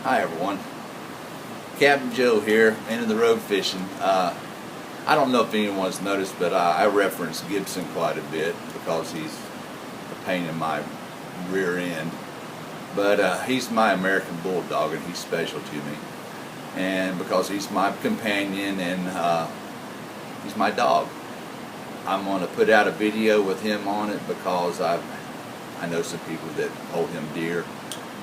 Hi everyone, Captain Joe here, into the road fishing. I don't know if anyone's noticed, but I reference Gibson quite a bit because he's a pain in my rear end. But he's my American Bulldog and he's special to me. And because he's my companion and he's my dog. I'm going to put out a video with him on it because I know some people that hold him dear.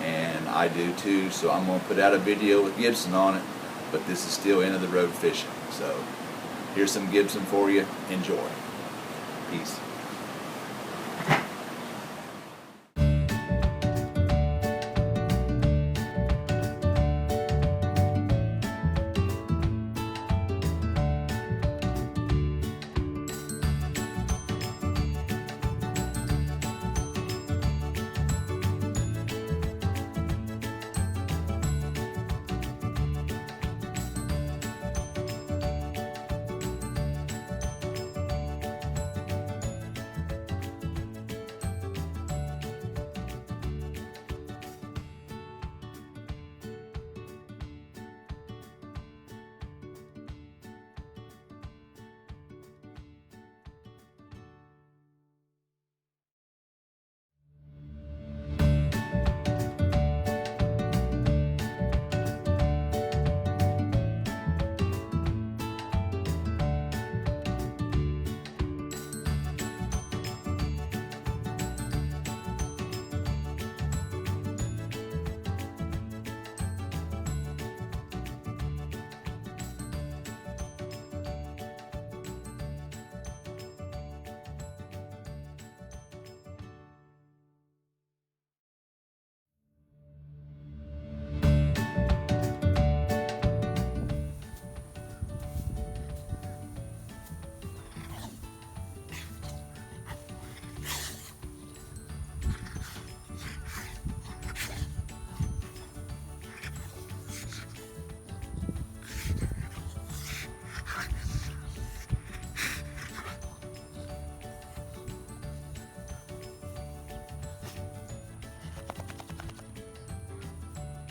And I do too, so I'm going to put out a video with Gibson on it, but this is still end of the road fishing. So here's some Gibson for you. Enjoy. Peace.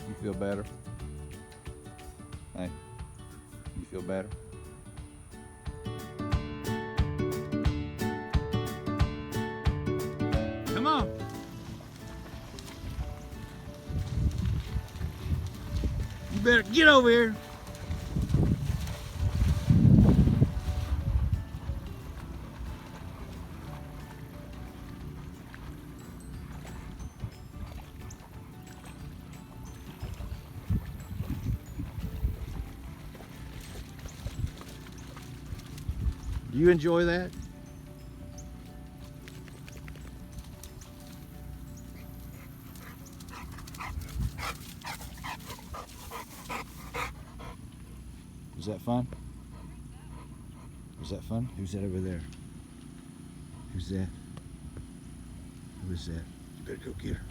You feel better? Hey, you feel better? Come on. You better get over here. Do you enjoy that? Was that fun? Was that fun? Who's that over there? Who's that? Who is that? You better go get her.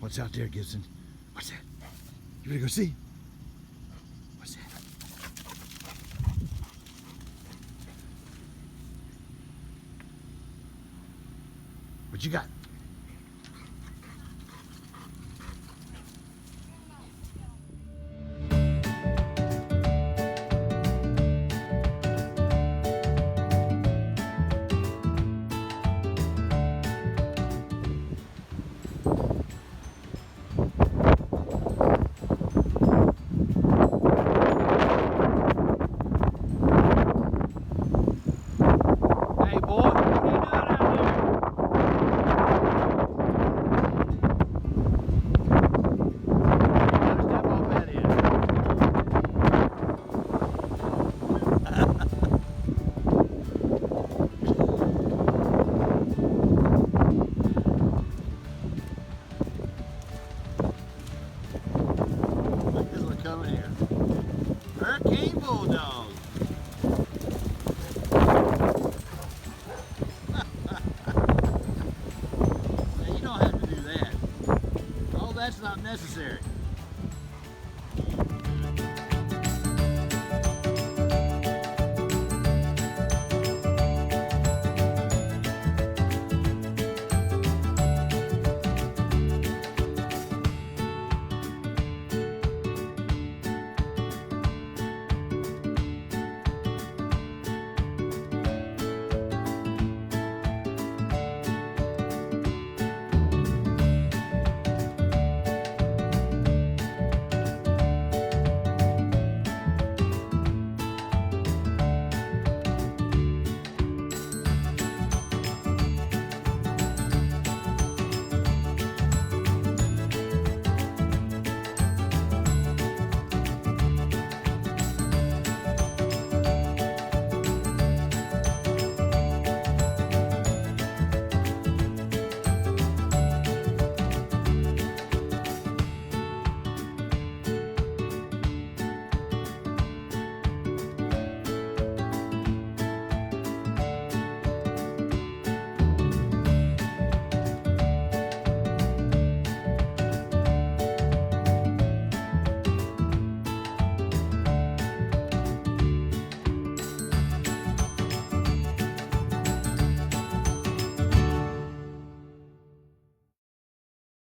What's out there, Gibson? What's that? You better go see. What's that? What you got? Hey boy, what are you doing out there? Gotta step off that end. Look at this one coming here. Hurricane Bulldog. You don't have to do that. All that's not necessary.